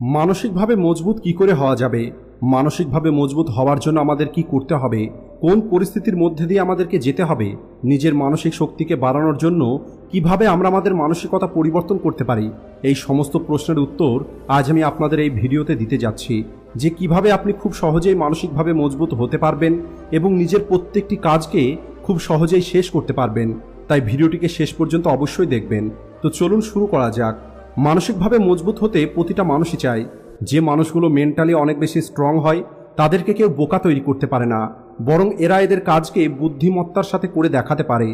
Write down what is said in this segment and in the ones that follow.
মানসিকভাবে মজবুত কি করে হওয়া যাবে? মানসিকভাবে মজবুত হওয়ার জন্য আমাদের কি করতে হবে? কোন পরিস্থিতির মধ্যে দিয়ে আমাদেরকে যেতে হবে? নিজের মানসিক শক্তিকে বাড়ানোর জন্য কিভাবে আমরা আমাদের মানসিকতা পরিবর্তন করতে পারি? এই সমস্ত প্রশ্নের উত্তর আজ আমি আপনাদের এই ভিডিওতে দিতে যাচ্ছি, যে কিভাবে আপনি খুব সহজেই মানসিকভাবে মজবুত হতে পারবেন এবং নিজের প্রত্যেকটি কাজকে খুব সহজেই শেষ করতে পারবেন। তাই ভিডিওটিকে শেষ পর্যন্ত অবশ্যই দেখবেন। তো চলুন শুরু করা যাক। মানসিকভাবে মজবুত হতে প্রতিটা মানুষই চায়। যে মানুষগুলো মেন্টালি অনেক বেশি স্ট্রং হয় তাদেরকে কেউ বোকা তৈরি করতে পারে না, বরং এরা এদের কাজকে বুদ্ধিমত্তার সাথে করে দেখাতে পারে।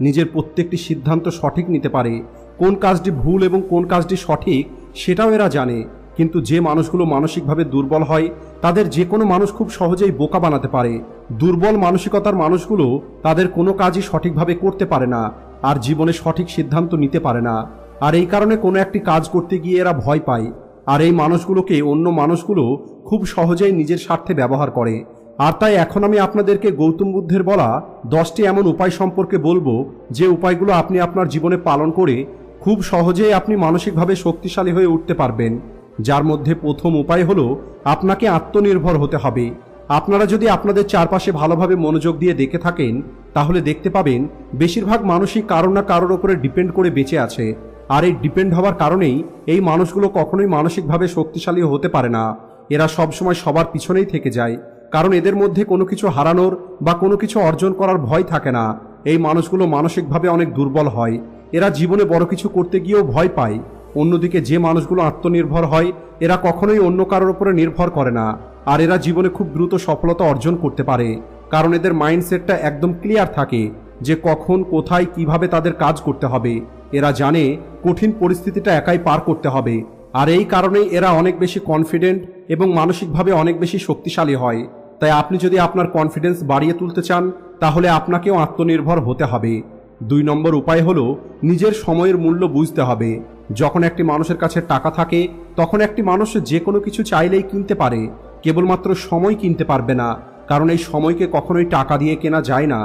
নিজের প্রত্যেকটি সিদ্ধান্ত সঠিক নিতে পারে। কোন কাজটি ভুল এবং কোন কাজটি সঠিক সেটাও এরা জানে। কিন্তু যে মানুষগুলো মানসিকভাবে দুর্বল হয় তাদের যে কোনো মানুষ খুব সহজেই বোকা বানাতে পারে। দুর্বল মানসিকতার মানুষগুলো তাদের কোনো কাজই সঠিকভাবে করতে পারে না, আর জীবনে সঠিক সিদ্ধান্ত নিতে পারে না। আর এই কারণে কোনো একটি কাজ করতে গিয়ে এরা ভয় পায়। আর এই মানুষগুলোকে অন্য মানুষগুলো খুব সহজেই নিজের স্বার্থে ব্যবহার করে। আর তাই এখন আমি আপনাদেরকে গৌতম বুদ্ধের বলা 10টি এমন উপায় সম্পর্কে বলবো, যে উপায়গুলো আপনি আপনার জীবনে পালন করে খুব সহজেই আপনি মানসিকভাবে শক্তিশালী হয়ে উঠতে পারবেন। যার মধ্যে প্রথম উপায় হলো আপনাকে আত্মনির্ভর হতে হবে। আপনারা যদি আপনাদের চারপাশে ভালোভাবে মনোযোগ দিয়ে দেখে থাকেন তাহলে দেখতে পাবেন বেশিরভাগ মানুষই কারো না কারোর উপরে ডিপেন্ড করে বেঁচে আছে। আর এই ডিপেন্ড হওয়ার কারণেই এই মানুষগুলো কখনোই মানসিকভাবে শক্তিশালী হতে পারে না। এরা সবসময় সবার পিছনেই থেকে যায়, কারণ এদের মধ্যে কোনো কিছু হারানোর বা কোনো কিছু অর্জন করার ভয় থাকে না। এই মানুষগুলো মানসিকভাবে অনেক দুর্বল হয়। এরা জীবনে বড় কিছু করতে গিয়েও ভয় পায়। অন্যদিকে যে মানুষগুলো আত্মনির্ভর হয় এরা কখনোই অন্য কারোর উপরে নির্ভর করে না। আর এরা জীবনে খুব দ্রুত সফলতা অর্জন করতে পারে, কারণ এদের মাইন্ডসেটটা একদম ক্লিয়ার থাকে যে কখন কোথায় কিভাবে তাদের কাজ করতে হবে। এরা জানে কঠিন পরিস্থিতিটা একাই পার করতে হবে। আর এই কারণেই এরা অনেক বেশি কনফিডেন্ট এবং মানসিকভাবে অনেক বেশি শক্তিশালী হয়। তাই আপনি যদি আপনার কনফিডেন্স বাড়িয়ে তুলতে চান তাহলে আপনাকেও আত্মনির্ভর হতে হবে। 2 নম্বর উপায় হলো নিজের সময়ের মূল্য বুঝতে হবে। যখন একটি মানুষের কাছে টাকা থাকে তখন একটি মানুষ যে কোনো কিছু চাইলেই কিনতে পারে, কেবলমাত্র সময় কিনতে পারবে না, কারণ এই সময়কে কখনোই টাকা দিয়ে কেনা যায় না।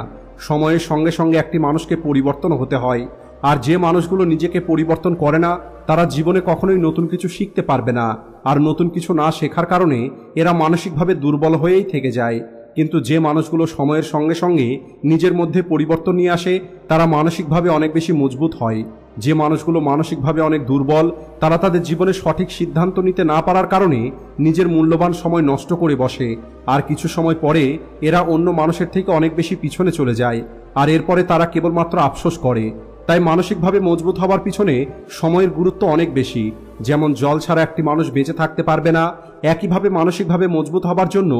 সময়ের সঙ্গে সঙ্গে একটি মানুষকে পরিবর্তন হতে হয়। আর যে মানুষগুলো নিজেকে পরিবর্তন করে না তারা জীবনে কখনোই নতুন কিছু শিখতে পারবে না। আর নতুন কিছু না শেখার কারণে এরা মানসিকভাবে দুর্বল হয়েই থেকে যায়। কিন্তু যে মানুষগুলো সময়ের সঙ্গে সঙ্গে নিজের মধ্যে পরিবর্তন নিয়ে আসে তারা মানসিকভাবে অনেক বেশি মজবুত হয়। যে মানুষগুলো মানসিকভাবে অনেক দুর্বল তারা তাদের জীবনে সঠিক সিদ্ধান্ত নিতে না পারার কারণে নিজের মূল্যবান সময় নষ্ট করে বসে। আর কিছু সময় পরে এরা অন্য মানুষের থেকে অনেক বেশি পিছনে চলে যায়, আর এরপরে তারা কেবলমাত্র আফসোস করে। তাই মানসিকভাবে মজবুত হওয়ার পিছনে সময়ের গুরুত্ব অনেক বেশি। যেমন জল ছাড়া একটি মানুষ বেঁচে থাকতে পারবে না, একইভাবে মানসিকভাবে মজবুত হবার জন্য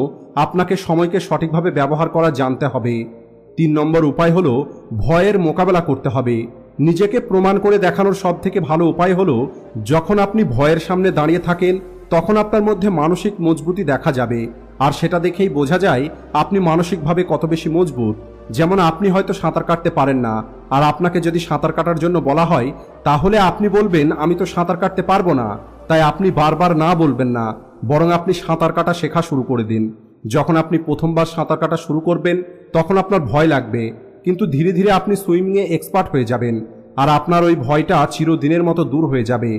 আপনাকে সময়কে সঠিকভাবে ব্যবহার করা জানতে হবে। 3 নম্বর উপায় হলো ভয়ের মোকাবেলা করতে হবে। নিজেকে প্রমাণ করে দেখানোর সবথেকে ভালো উপায় হলো যখন আপনি ভয়ের সামনে দাঁড়িয়ে থাকেন তখন আপনার মধ্যে মানসিক মজবুতি দেখা যাবে। আর সেটা দেখেই বোঝা যায় আপনি মানসিকভাবে কত বেশি মজবুত। যেমন আপনি হয়তো সাঁতার কাটতে পারেন না, আর আপনাকে যদি সাঁতার কাটার জন্য বলা হয় তাহলে আপনি বলবেন আমি তো সাঁতার কাটতে পারবো না। তাই আপনি বারবার না বলবেন না, বরং আপনি সাঁতার কাটা শেখা শুরু করে দিন। যখন আপনি প্রথমবার সাঁতার কাটা শুরু করবেন তখন আপনার ভয় লাগবে, কিন্তু ধীরে ধীরে আপনি সুইমিংয়ে এক্সপার্ট হয়ে যাবেন, আর আপনার ওই ভয়টা চিরদিনের মতো দূর হয়ে যাবে।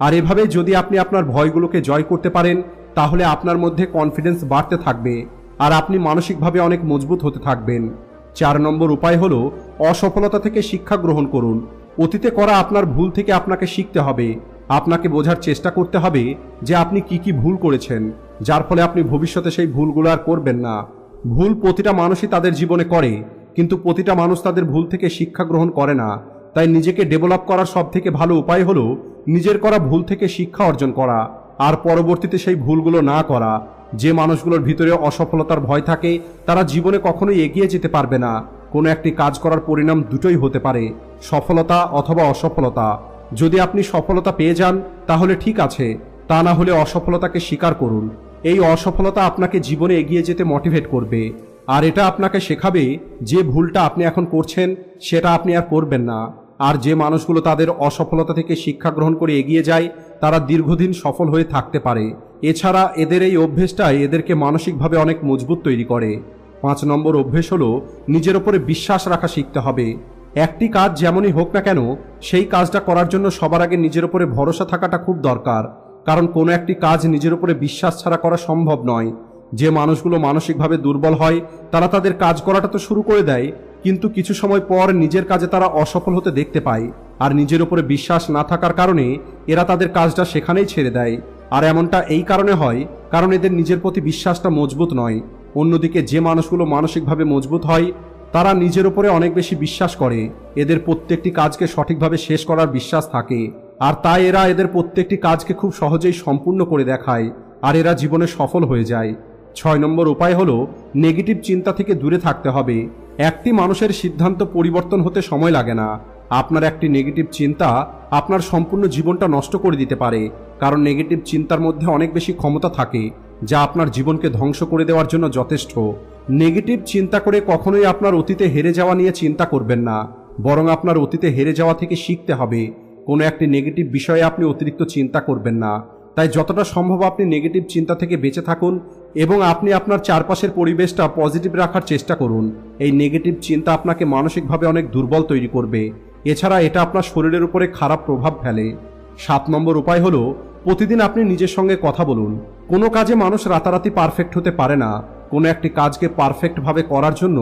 আর এভাবে যদি আপনি আপনার ভয়গুলোকে জয় করতে পারেন তাহলে আপনার মধ্যে কনফিডেন্স বাড়তে থাকবে, আর আপনি মানসিকভাবে অনেক মজবুত হতে থাকবেন। 4 নম্বর উপায় হলো অসফলতা থেকে শিক্ষা গ্রহণ করুন। অতীতে করা আপনার ভুল থেকে আপনাকে শিখতে হবে। আপনাকে বোঝার চেষ্টা করতে হবে যে আপনি কি কি ভুল করেছেন, যার ফলে আপনি ভবিষ্যতে সেই ভুলগুলো আর করবেন না। ভুল প্রতিটা মানুষই তাদের জীবনে করে, কিন্তু প্রতিটা মানুষ তাদের ভুল থেকে শিক্ষা গ্রহণ করে না। তাই নিজেকে ডেভেলপ করার সবথেকে ভালো উপায় হলো নিজের করা ভুল থেকে শিক্ষা অর্জন করা, আর পরবর্তীতে সেই ভুলগুলো না করা। যে মানুষগুলোর ভিতরে অসফলতার ভয় থাকে তারা জীবনে কখনোই এগিয়ে যেতে পারবে না। কোনো একটি কাজ করার পরিণাম দুটোই হতে পারে, সফলতা অথবা অসফলতা। যদি আপনি সফলতা পেয়ে যান তাহলে ঠিক আছে, তা না হলে অসফলতাকে স্বীকার করুন। এই অসফলতা আপনাকে জীবনে এগিয়ে যেতে মোটিভেট করবে, আর এটা আপনাকে শেখাবে যে ভুলটা আপনি এখন করছেন সেটা আপনি আর করবেন না। আর যে মানুষগুলো তাদের অসফলতা থেকে শিক্ষা গ্রহণ করে এগিয়ে যায় তারা দীর্ঘদিন সফল হয়ে থাকতে পারে। এছাড়া এদের এই অভ্যেসটাই এদেরকে মানসিকভাবে অনেক মজবুত তৈরি করে। 5 নম্বর অভ্যেস হলো নিজের ওপরে বিশ্বাস রাখা শিখতে হবে। একটি কাজ যেমনই হোক না কেন সেই কাজটা করার জন্য সবার আগে নিজের ওপরে ভরসা থাকাটা খুব দরকার। কারণ কোনো একটি কাজ নিজের উপরে বিশ্বাস ছাড়া করা সম্ভব নয়। যে মানুষগুলো মানসিকভাবে দুর্বল হয় তারা তাদের কাজ করাটা তো শুরু করে দেয়, কিন্তু কিছু সময় পর নিজের কাজে তারা অসফল হতে দেখতে পায়। আর নিজের উপরে বিশ্বাস না থাকার কারণে এরা তাদের কাজটা সেখানেই ছেড়ে দেয়। আর এমনটা এই কারণে হয় কারণ এদের নিজের প্রতি বিশ্বাসটা মজবুত নয়। অন্যদিকে যে মানুষগুলো মানসিকভাবে মজবুত হয় তারা নিজের উপরে অনেক বেশি বিশ্বাস করে, এদের প্রত্যেকটি কাজকে সঠিকভাবে শেষ করার বিশ্বাস থাকে, আর তাই এরা এদের প্রত্যেকটি কাজকে খুব সহজেই সম্পূর্ণ করে দেখায়, আর এরা জীবনে সফল হয়ে যায়। 6 নম্বর উপায় হলো নেগেটিভ চিন্তা থেকে দূরে থাকতে হবে। একটি মানুষের সিদ্ধান্ত পরিবর্তন হতে সময় লাগে না। আপনার একটি নেগেটিভ চিন্তা আপনার সম্পূর্ণ জীবনটা নষ্ট করে দিতে পারে, কারণ নেগেটিভ চিন্তার মধ্যে অনেক বেশি ক্ষমতা থাকে যা আপনার জীবনকে ধ্বংস করে দেওয়ার জন্য যথেষ্ট। নেগেটিভ চিন্তা করে কখনোই আপনার অতীতে হেরে যাওয়া নিয়ে চিন্তা করবেন না, বরং আপনার অতীতে হেরে যাওয়া থেকে শিখতে হবে। কোনো একটি নেগেটিভ বিষয়ে আপনি অতিরিক্ত চিন্তা করবেন না। তাই যতটা সম্ভব আপনি নেগেটিভ চিন্তা থেকে বেঁচে থাকুন এবং আপনি আপনার চারপাশের পরিবেশটা পজিটিভ রাখার চেষ্টা করুন। এই নেগেটিভ চিন্তা আপনাকে মানসিকভাবে অনেক দুর্বল তৈরি করবে, এছাড়া এটা আপনার শরীরের উপরে খারাপ প্রভাব ফেলে। 7 নম্বর উপায় হলো প্রতিদিন আপনি নিজের সঙ্গে কথা বলুন। কোনো কাজে মানুষ রাতারাতি পারফেক্ট হতে পারে না। কোনো একটি কাজকে পারফেক্টভাবে করার জন্য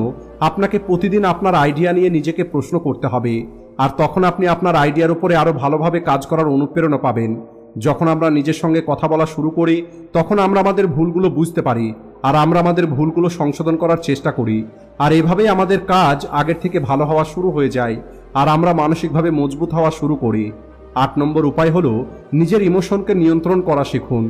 আপনাকে প্রতিদিন আপনার আইডিয়া নিয়ে নিজেকে প্রশ্ন করতে হবে, আর তখন আপনি আপনার আইডিয়ার উপরে আরও ভালোভাবে কাজ করার অনুপ্রেরণা পাবেন। যখন আমরা নিজের সঙ্গে কথা বলা শুরু করি তখন আমরা আমাদের ভুলগুলো বুঝতে পারি, আর আমরা আমাদের ভুলগুলো সংশোধন করার চেষ্টা করি, আর এভাবেই আমাদের কাজ আগের থেকে ভালো হওয়া শুরু হয়ে যায়, আর আমরা মানসিকভাবে মজবুত হওয়া শুরু করি। 8 নম্বর উপায় হলো নিজের ইমোশনকে নিয়ন্ত্রণ করা শিখুন।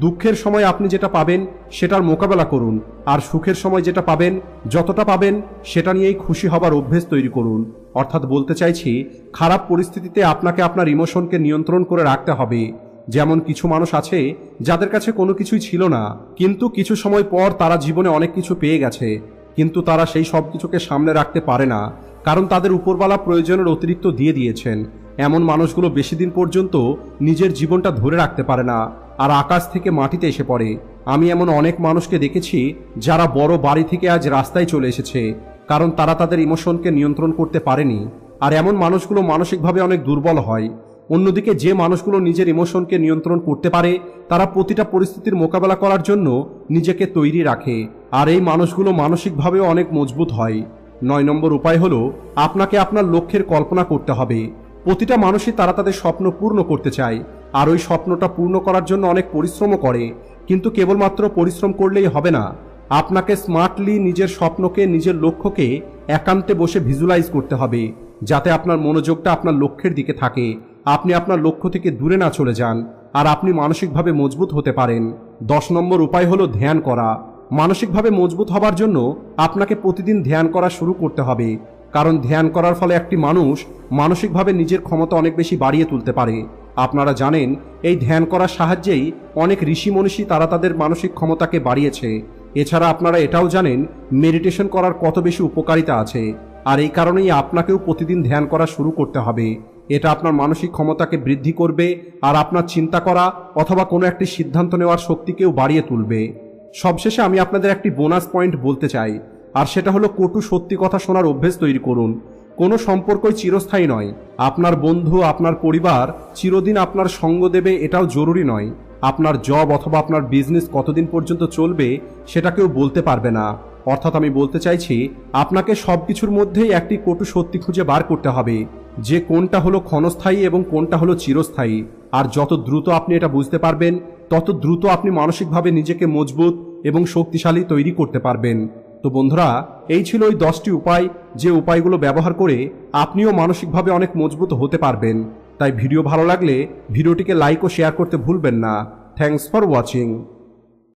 দুঃখের সময় আপনি যেটা পাবেন সেটার মোকাবেলা করুন, আর সুখের সময় যেটা পাবেন যতটা পাবেন সেটা নিয়েই খুশি হবার অভ্যেস তৈরি করুন। অর্থাৎ বলতে চাইছি, খারাপ পরিস্থিতিতে আপনাকে আপনার ইমোশনকে নিয়ন্ত্রণ করে রাখতে হবে। যেমন কিছু মানুষ আছে যাদের কাছে কোনো কিছুই ছিল না, কিন্তু কিছু সময় পর তারা জীবনে অনেক কিছু পেয়ে গেছে, কিন্তু তারা সেই সব কিছুকে সামনে রাখতে পারে না, কারণ তাদের উপরওয়ালা প্রয়োজনের অতিরিক্ত দিয়ে দিয়েছেন। এমন মানুষগুলো বেশি দিন পর্যন্ত নিজের জীবনটা ধরে রাখতে পারে না, আর আকাশ থেকে মাটিতে এসে পড়ে। আমি এমন অনেক মানুষকে দেখেছি যারা বড় বাড়ি থেকে আজ রাস্তায় চলে এসেছে, কারণ তারা তাদের ইমোশনকে নিয়ন্ত্রণ করতে পারেনি। আর এমন মানুষগুলো মানসিকভাবে অনেক দুর্বল হয়। অন্যদিকে যে মানুষগুলো নিজের ইমোশনকে নিয়ন্ত্রণ করতে পারে তারা প্রতিটা পরিস্থিতির মোকাবেলা করার জন্য নিজেকে তৈরি রাখে, আর এই মানুষগুলো মানসিকভাবেও অনেক মজবুত হয়। 9 নম্বর উপায় হলো আপনাকে আপনার লক্ষ্যের কল্পনা করতে হবে। প্রতিটা মানুষই তারা তাদের স্বপ্ন পূর্ণ করতে চায়, আর ওই স্বপ্নটা পূর্ণ করার জন্য অনেক পরিশ্রমও করে, কিন্তু কেবলমাত্র পরিশ্রম করলেই হবে না। আপনাকে স্মার্টলি নিজের স্বপ্নকে, নিজের লক্ষ্যকে একান্তে বসে ভিজুয়ালাইজ করতে হবে, যাতে আপনার মনোযোগটা আপনার লক্ষ্যের দিকে থাকে, আপনি আপনার লক্ষ্য থেকে দূরে না চলে যান, আর আপনি মানসিকভাবে মজবুত হতে পারেন। 10 নম্বর উপায় হলো ধ্যান করা। মানসিকভাবে মজবুত হবার জন্য আপনাকে প্রতিদিন ধ্যান করা শুরু করতে হবে, কারণ ধ্যান করার ফলে একটি মানুষ মানসিকভাবে নিজের ক্ষমতা অনেক বেশি বাড়িয়ে তুলতে পারে। আপনারা জানেন এই ধ্যান করার সাহায্যেই অনেক ঋষি মনীষী তারা তাদের মানসিক ক্ষমতাকে বাড়িয়েছে। এছাড়া আপনারা এটাও জানেন মেডিটেশন করার কত বেশি উপকারিতা আছে, আর এই কারণেই আপনাকেও প্রতিদিন ধ্যান করা শুরু করতে হবে। এটা আপনার মানসিক ক্ষমতাকে বৃদ্ধি করবে, আর আপনার চিন্তা করা অথবা কোনো একটি সিদ্ধান্ত নেওয়ার শক্তিকেও বাড়িয়ে তুলবে। সবশেষে আমি আপনাদের একটি বোনাস পয়েন্ট বলতে চাই, আর সেটা হলো কটু সত্যি কথা শোনার অভ্যেস তৈরি করুন। কোনো সম্পর্কই চিরস্থায়ী নয়। আপনার বন্ধু, আপনার পরিবার চিরদিন আপনার সঙ্গ দেবে এটাও জরুরি নয়। আপনার জব অথবা আপনার বিজনেস কতদিন পর্যন্ত চলবে সেটা কেউ বলতে পারবে না। অর্থাৎ আমি বলতে চাইছি আপনাকে সব কিছুর মধ্যেই একটি কটু সত্যি খুঁজে বার করতে হবে, যে কোনটা হলো ক্ষণস্থায়ী এবং কোনটা হলো চিরস্থায়ী। আর যত দ্রুত আপনি এটা বুঝতে পারবেন তত দ্রুত আপনি মানসিকভাবে নিজেকে মজবুত এবং শক্তিশালী তৈরি করতে পারবেন। তো বন্ধুরা, এই ছিল ওই 10টি উপায়, যে উপায়গুলো ব্যবহার করে আপনিও মানসিকভাবে অনেক মজবুত হতে পারবেন। তাই ভিডিও ভালো লাগলে ভিডিওটিকে লাইক ও শেয়ার করতে ভুলবেন না। Thanks for watching.